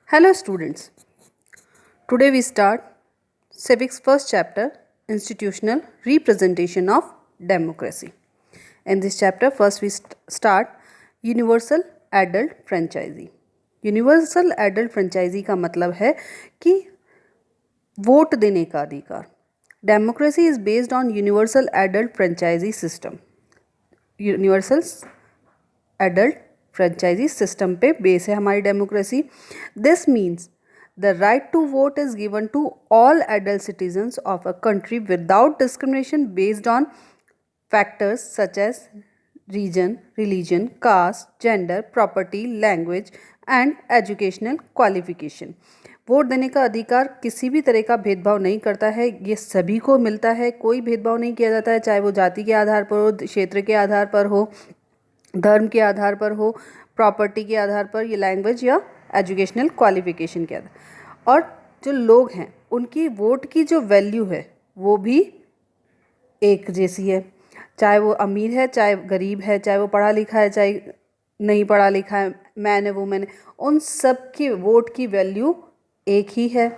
Hello students. Today we start Civics first chapter, Institutional Representation of Democracy. In this chapter first we start Universal Adult Franchisee. Universal Adult Franchisee का मतलब है कि vote देने का अधिकार. Democracy is based on Universal Adult Franchisee System. Universal Adult franchisee system पे base है हमारी democracy. This means the right to vote is given to all adult citizens of a country without discrimination based on factors such as region, religion, caste, gender, property, language and educational qualification. वोट देने का अधिकार किसी भी तरह का भेदभाव नहीं करता है. ये सभी को मिलता है. कोई भेदभाव नहीं किया जाता है, चाहे वो जाति के आधार पर हो, क्षेत्र के आधार पर हो, धर्म के आधार पर हो, प्रॉपर्टी के आधार पर, ये लैंग्वेज या एजुकेशनल क्वालिफिकेशन के आधार. और जो लोग हैं उनकी वोट की जो वैल्यू है वो भी एक जैसी है. चाहे वो अमीर है, चाहे गरीब है, चाहे वो पढ़ा लिखा है, चाहे नहीं पढ़ा लिखा है, मैन है, वुमेन है, उन सब की वोट की वैल्यू एक ही है.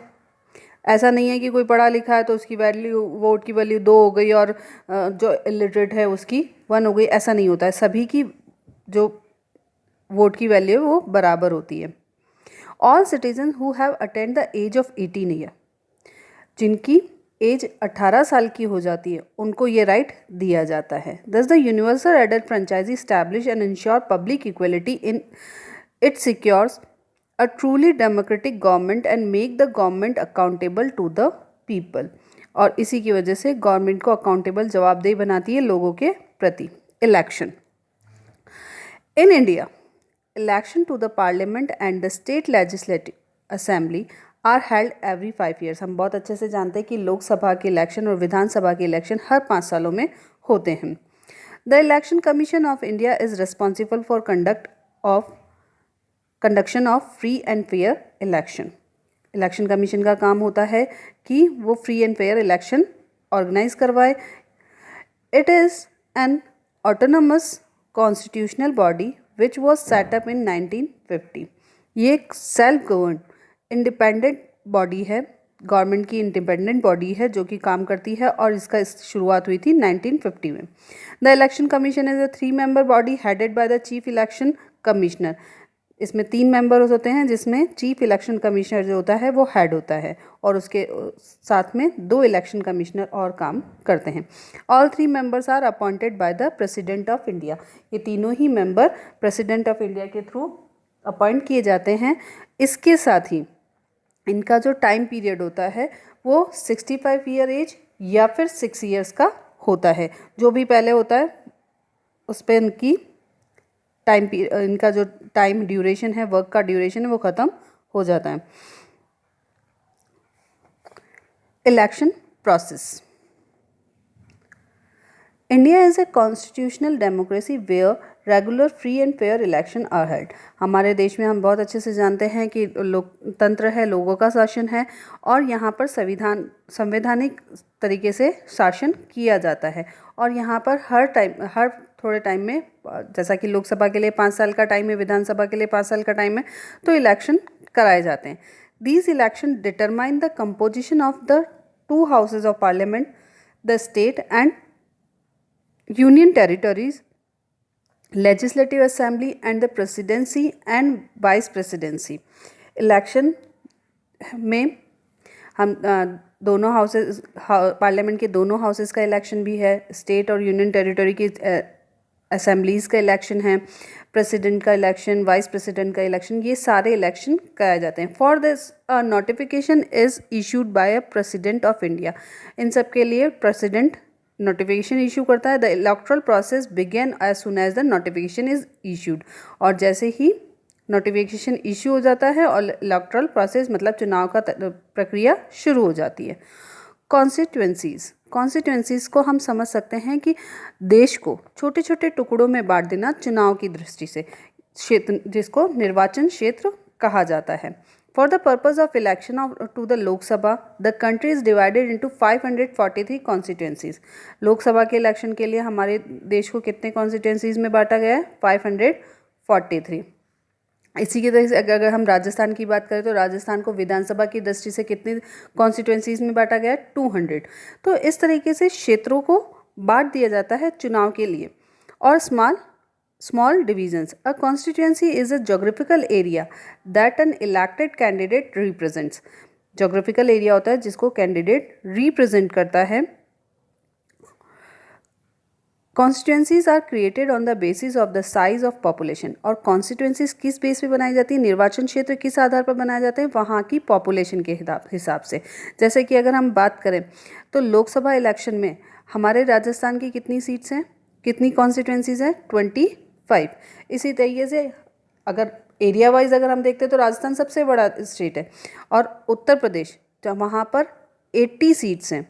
ऐसा नहीं है कि कोई पढ़ा लिखा है तो उसकी वैल्यू, वोट की वैल्यू 2 हो गई और जो इलिटरेट है उसकी 1 हो गई. ऐसा नहीं होता है. सभी की जो वोट की वैल्यू है वो बराबर होती है. All citizen who have attend the age of 18 year, जिनकी एज 18 साल की हो जाती है, उनको ये राइट दिया जाता है. Thus the universal adult franchisee establish and ensure public equality in it secures a truly democratic government and make the government accountable to the people. और इसी की वजह से गवर्नमेंट को अकाउंटेबल, जवाबदेही बनाती है लोगों के प्रति. Election in India, election to the parliament and the state legislative assembly are held every 5 years. हम बहुत अच्छे से जानते हैं कि लोकसभा के इलेक्शन और विधानसभा के इलेक्शन हर 5 सालों में होते हैं. The election commission of India is responsible for conduction of free and fair election. Election commission का काम होता है कि वो free and fair election organize करवाए. It is an autonomous constitutional body which was set up in 1950. ये एक self govern independent body है, गवर्नमेंट की इंडिपेंडेंट बॉडी है जो कि काम करती है, और इसका शुरुआत हुई थी 1950 में. The election commission is a 3 member body headed by the chief election commissioner. इसमें 3 मेंबर्स होते हैं जिसमें चीफ इलेक्शन कमिश्नर जो होता है वो हेड होता है, और उसके साथ में 2 इलेक्शन कमिश्नर और काम करते हैं. All 3 members are appointed by the president of India. ये तीनों ही मेंबर प्रेसिडेंट ऑफ इंडिया के थ्रू अपॉइंट किए जाते हैं. इसके साथ ही इनका जो टाइम पीरियड होता है वो 65 ईयर एज या फिर 6 ईयर्स का होता है. जो भी पहले होता है उस पर इनकी इनका जो टाइम ड्यूरेशन है, वर्क का ड्यूरेशन है, वो ख़त्म हो जाता है. Election process. India is a constitutional democracy where regular free and fair election are held. हमारे देश में हम बहुत अच्छे से जानते हैं कि लोकतंत्र है, लोगों का शासन है, और यहाँ पर संवैधानिक तरीके से शासन किया जाता है. और यहाँ पर हर थोड़े टाइम में, जैसा कि लोकसभा के लिए 5 साल का टाइम है, विधानसभा के लिए 5 साल का टाइम है, तो इलेक्शन कराए जाते हैं. These election determine the composition of the 2 houses of parliament, the state and union territories, legislative assembly and the presidency and vice presidency. Election में हम दोनों हाउसेज, पार्लियामेंट के दोनों हाउसेज का इलेक्शन भी है, स्टेट और यूनियन टेरिटरी की असेंबलीज़ का इलेक्शन है, प्रेसिडेंट का इलेक्शन, वाइस प्रेसिडेंट का इलेक्शन, ये सारे इलेक्शन कराए जाते हैं. For this notification is issued by a president of India. इन सब के लिए प्रेसिडेंट नोटिफिकेशन इशू करता है. The electoral process begin as soon as the notification is issued. और जैसे ही नोटिफिकेशन इशू हो जाता है और इलेक्ट्रल प्रोसेस मतलब चुनाव का प्रक्रिया शुरू हो जाती है. कॉन्स्टिट्यूएंसीज को हम समझ सकते हैं कि देश को छोटे छोटे टुकड़ों में बांट देना चुनाव की दृष्टि से, क्षेत्र जिसको निर्वाचन क्षेत्र कहा जाता है. For the purpose of election to the Lok Sabha the country is divided into 543 constituencies. Lok Sabha के इलेक्शन के लिए हमारे देश को कितने कॉन्स्टिट्यूएंसीज में बांटा गया है? 543. इसी की तरह से अगर हम राजस्थान की बात करें तो राजस्थान को विधानसभा की दृष्टि से कितनी कॉन्स्टिट्यूंसीज में बांटा गया है, 200। तो इस तरीके से क्षेत्रों को बांट दिया जाता है चुनाव के लिए। और small divisions, a constituency is a geographical area that an elected candidate represents. Geographical area होता है जिसको कैंडिडेट रिप्रेजेंट करता है। Constituencies are created on the basis of the size of population. और कॉन्स्टिट्यूंसीज किस बेस पे बनाई जाती है, निर्वाचन क्षेत्र किस आधार पर बनाए जाते हैं, वहाँ की पॉपुलेशन के हिसाब से। जैसे कि अगर हम बात करें तो लोकसभा इलेक्शन में हमारे राजस्थान की कितनी सीट्स हैं, कितनी कॉन्स्टिट्यूंसीज हैं, 25। इसी तरीके से अगर एरिया वाइज अगर हम देखते हैं तो राजस्थान सबसे बड़ा स्टेट है और उत्तर प्रदेश जहाँ वहाँ पर 80 सीट्स हैं।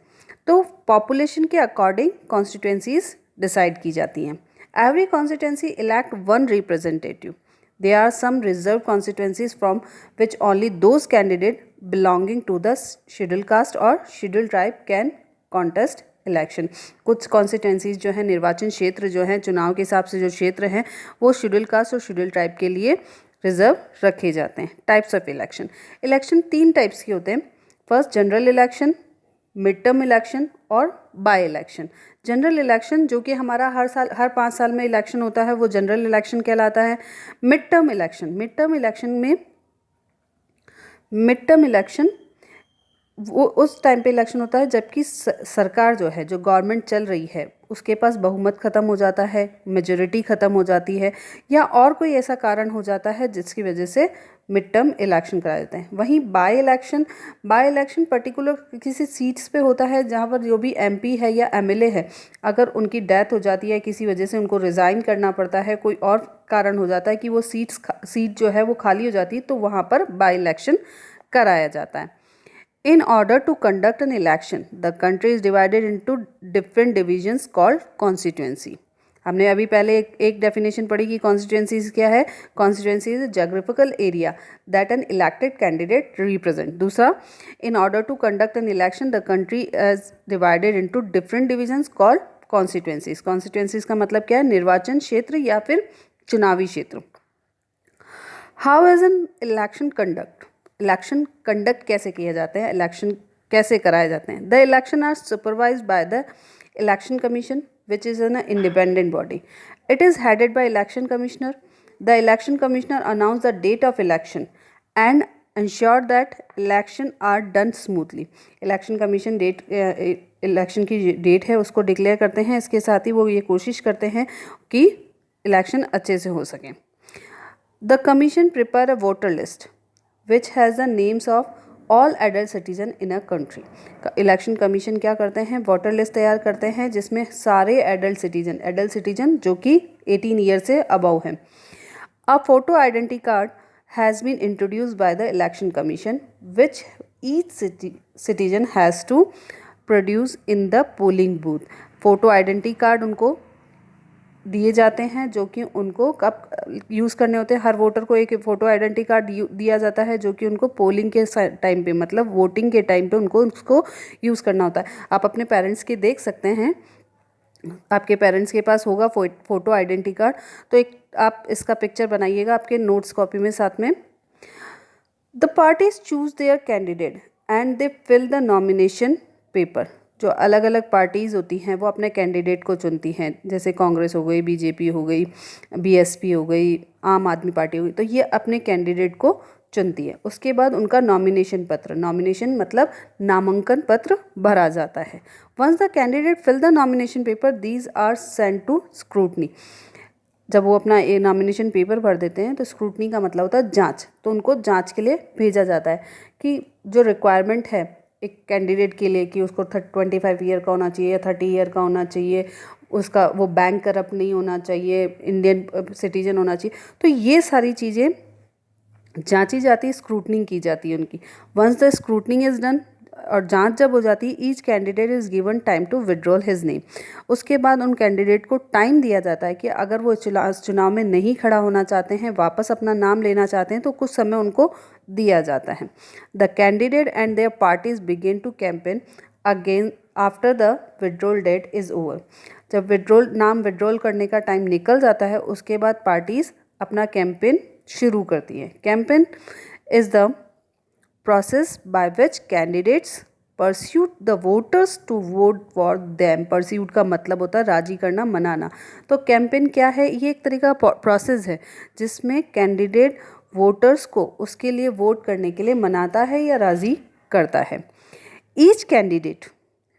तो पॉपुलेशन के अकॉर्डिंग कॉन्स्टिट्यूंसीज डिसाइड की जाती हैं। Every constituency elect one representative. There are some reserved constituencies from which only those candidate belonging to the scheduled caste or scheduled tribe can contest election. कुछ constituencies जो है, निर्वाचन क्षेत्र जो है, चुनाव के हिसाब से जो क्षेत्र हैं वो शेड्यूल कास्ट और शेड्यूल ट्राइब के लिए रिजर्व रखे जाते हैं। Types of election, election 3 types के होते हैं। First general election, mid term election और बाय इलेक्शन। जनरल इलेक्शन जो कि हमारा हर 5 साल में इलेक्शन होता है वो जनरल इलेक्शन कहलाता है। मिड टर्म इलेक्शन वो उस टाइम पे इलेक्शन होता है जबकि सरकार जो है, जो गवर्नमेंट चल रही है, उसके पास बहुमत ख़त्म हो जाता है, मेजोरिटी ख़त्म हो जाती है या और कोई ऐसा कारण हो जाता है जिसकी वजह से मिड टर्म इलेक्शन कराए जाते हैं। वहीं बाय इलेक्शन पर्टिकुलर किसी सीट्स पे होता है जहाँ पर जो भी एमपी है या एमएलए है, अगर उनकी डेथ हो जाती है, किसी वजह से उनको रिज़ाइन करना पड़ता है, कोई और कारण हो जाता है कि वो सीट जो है वो खाली हो जाती है, तो वहाँ पर बाय इलेक्शन कराया जाता है। In order to conduct an election, the country is divided into different divisions called constituency. हमने अभी पहले एक डेफिनेशन पढ़ी कि कॉन्स्टिट्यूंसीज क्या है। Constituency is geographical area that an elected candidate represent. दूसरा, in order to conduct an election the country is divided into different divisions called constituencies. Constituencies का मतलब क्या है, निर्वाचन क्षेत्र या फिर चुनावी क्षेत्र। How is an election conduct, election conduct कैसे किए जाते हैं, इलेक्शन कैसे कराए जाते हैं। The election are supervised by the election commission which is an independent body. It is headed by election commissioner. The election commissioner announce the date of election and ensure that election are done smoothly. Election commission election की date है उसको declare करते हैं, इसके साथ ही वो ये कोशिश करते हैं कि इलेक्शन अच्छे से हो सकें। The commission prepare a voter list which has the names of all adult citizen in a country। Election commission क्या करते हैं, वोटर लिस्ट तैयार करते हैं जिसमें सारे एडल्ट सिटीजन जो कि 18 ईयर से अबव हैं। A photo identity card has been introduced by the election commission which each citizen has to produce in the polling booth. Photo identity card उनको दिए जाते हैं जो कि उनको कब यूज़ करने होते हैं। हर वोटर को एक फ़ोटो आइडेंटिटी कार्ड दिया जाता है जो कि उनको पोलिंग के टाइम पे, मतलब वोटिंग के टाइम पे उनको उसको यूज़ करना होता है। आप अपने पेरेंट्स के देख सकते हैं, आपके पेरेंट्स के पास होगा फ़ोटो आइडेंटिटी कार्ड, तो एक आप इसका पिक्चर बनाइएगा आपके नोट्स कॉपी में साथ में। The parties choose their candidate and they fill the nomination paper. जो अलग अलग पार्टीज़ होती हैं वो अपने कैंडिडेट को चुनती हैं, जैसे कांग्रेस हो गई, बीजेपी हो गई, बीएसपी हो गई, आम आदमी पार्टी हो गई, तो ये अपने कैंडिडेट को चुनती है। उसके बाद उनका नॉमिनेशन मतलब नामांकन पत्र भरा जाता है। Once the candidate fill the nomination paper these are sent to scrutiny. जब वो अपना ये नॉमिनेशन पेपर भर देते हैं तो स्क्रूटनी का मतलब होता है जांच, तो उनको जांच के लिए भेजा जाता है कि जो रिक्वायरमेंट है एक कैंडिडेट के लिए कि उसको 25 ईयर का होना चाहिए या 30 ईयर का होना चाहिए, उसका वो बैंक करप्ट नहीं होना चाहिए, इंडियन सिटीजन होना चाहिए, तो ये सारी चीज़ें जांची जाती है, स्क्रूटनिंग की जाती है उनकी। Once the scrutinizing is done और जांच जब हो जाती है, each candidate is given time to withdrawal his name. उसके बाद उन कैंडिडेट को टाइम दिया जाता है कि अगर वो चुनाव में नहीं खड़ा होना चाहते हैं, वापस अपना नाम लेना चाहते हैं, तो कुछ समय उनको दिया जाता है। The candidate and their parties begin to campaign again after the withdrawal date is over. जब नाम विड्रॉल करने का टाइम निकल जाता है उसके बाद पार्टीज़ अपना कैंपेन शुरू करती हैं। Campaign is the process by which candidates persuade the voters to vote for them. Persuade का मतलब होता है राजी करना, मनाना। तो कैंपेन क्या है? ये एक तरीका प्रोसेस है जिसमें कैंडिडेट वोटर्स को उसके लिए वोट करने के लिए मनाता है या राज़ी करता है। Each candidate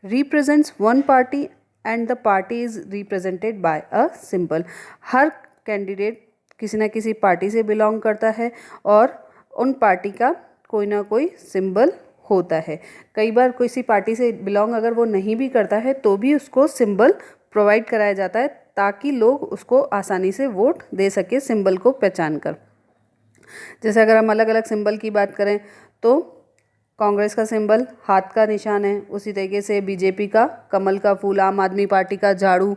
represents one party and the party is represented by a symbol. Her candidate किसी न किसी पार्टी से बिलोंग करता है और उन पार्टी का कोई ना कोई सिंबल होता है। कई बार किसी पार्टी से बिलोंग अगर वो नहीं भी करता है तो भी उसको सिंबल प्रोवाइड कराया जाता है ताकि लोग उसको आसानी से वोट दे सके सिंबल को पहचान कर। जैसे अगर हम अलग अलग सिंबल की बात करें तो कांग्रेस का सिंबल हाथ का निशान है, उसी तरीके से बीजेपी का कमल का फूल, आम आदमी पार्टी का झाड़ू,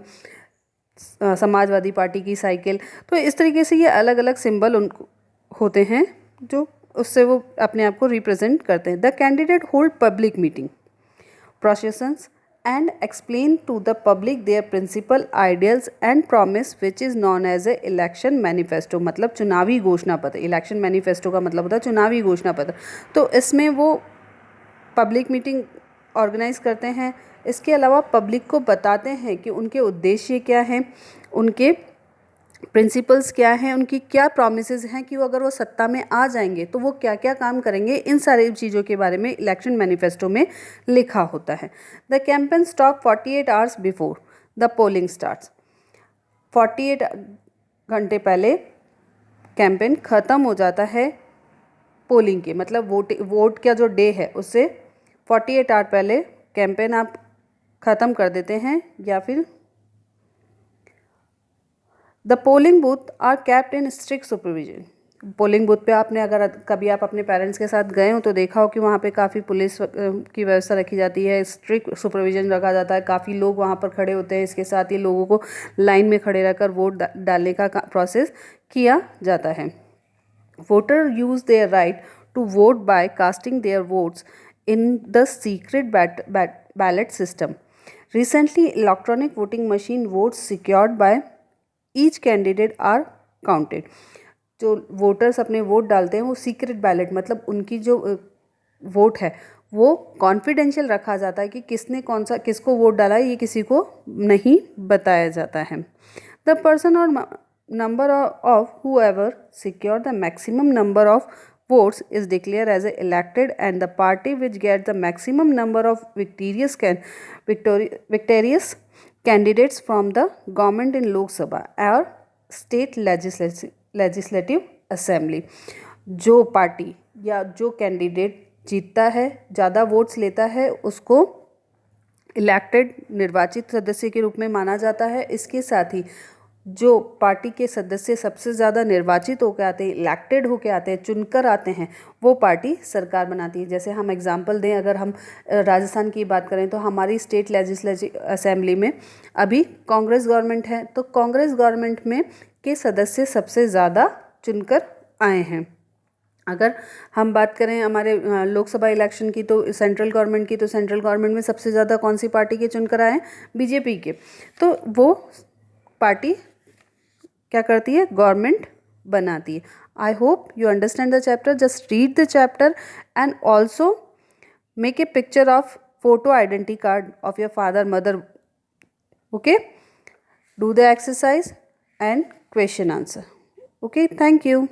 समाजवादी पार्टी की साइकिल। तो इस तरीके से ये अलग अलग सिंबल उनको होते हैं जो उससे वो अपने आप को रिप्रेजेंट करते हैं। The candidate hold public meeting processions and explain to the public their principle ideals and promise which is known as a election manifesto. मतलब चुनावी घोषणा पत्र। इलेक्शन मैनिफेस्टो का मतलब होता है चुनावी घोषणा पत्र। तो इसमें वो पब्लिक मीटिंग ऑर्गेनाइज करते हैं। इसके अलावा पब्लिक को बताते हैं कि उनके उद्देश्य क्या हैं, उनके प्रिंसिपल्स क्या हैं, उनकी क्या प्रॉमिसेस हैं कि वो अगर वो सत्ता में आ जाएंगे तो वो क्या क्या काम करेंगे। इन सारी चीज़ों के बारे में इलेक्शन मैनिफेस्टो में लिखा होता है। The campaign stop 48 hours before the polling starts. 48 घंटे पहले कैंपेन ख़त्म हो जाता है पोलिंग के, मतलब वोट का जो डे है उससे 48 आवर पहले कैंपेन आप ख़त्म कर देते हैं। या फिर the polling booth are kept in strict supervision. Polling booth पे आपने अगर कभी आप अपने पेरेंट्स के साथ गए हो तो देखा हो कि वहाँ पे काफ़ी पुलिस की व्यवस्था रखी जाती है, स्ट्रिक्ट सुपरविजन रखा जाता है, काफ़ी लोग वहाँ पर खड़े होते हैं। इसके साथ ही लोगों को लाइन में खड़े रहकर वोट डालने का प्रोसेस किया जाता है। Voter use their right to vote by casting their votes in the secret ballot system. Recently, electronic voting machine votes secured by each candidate are counted. जो वोटर्स अपने वोट डालते हैं वो सीक्रेट बैलेट, मतलब उनकी जो वोट है वो कॉन्फिडेंशियल रखा जाता है कि किसने कौन सा किसको वोट डाला है, ये किसी को नहीं बताया जाता है। द पर्सन और number of whoever secure the maximum number of votes is declared as elected, and the party which gets the maximum number of victorious candidates from the government in Lok Sabha or state legislative assembly. जो party या जो candidate जीतता है, ज़्यादा votes लेता है, उसको elected निर्वाचित सदस्य के रूप में माना जाता है। इसके साथ ही जो पार्टी के सदस्य सबसे ज़्यादा निर्वाचित होकर आते हैं, इलेक्टेड होकर आते हैं, चुनकर आते हैं, वो पार्टी सरकार बनाती है। जैसे हम एग्जांपल दें, अगर हम राजस्थान की बात करें तो हमारी स्टेट लेजिस्लेटिव असेंबली में अभी कांग्रेस गवर्नमेंट है, तो कांग्रेस गवर्नमेंट में के सदस्य सबसे ज़्यादा चुनकर आए हैं। अगर हम बात करें हमारे लोकसभा इलेक्शन की तो सेंट्रल गवर्नमेंट की, तो सेंट्रल गवर्नमेंट में सबसे ज़्यादा कौन सी पार्टी के चुनकर आए हैं? बीजेपी के। तो वो पार्टी क्या करती है? गवर्नमेंट बनाती है। I hope you understand the chapter. Just read the chapter and also make a picture of photo identity card of your father mother. Okay, do the exercise and question answer. Okay, thank you.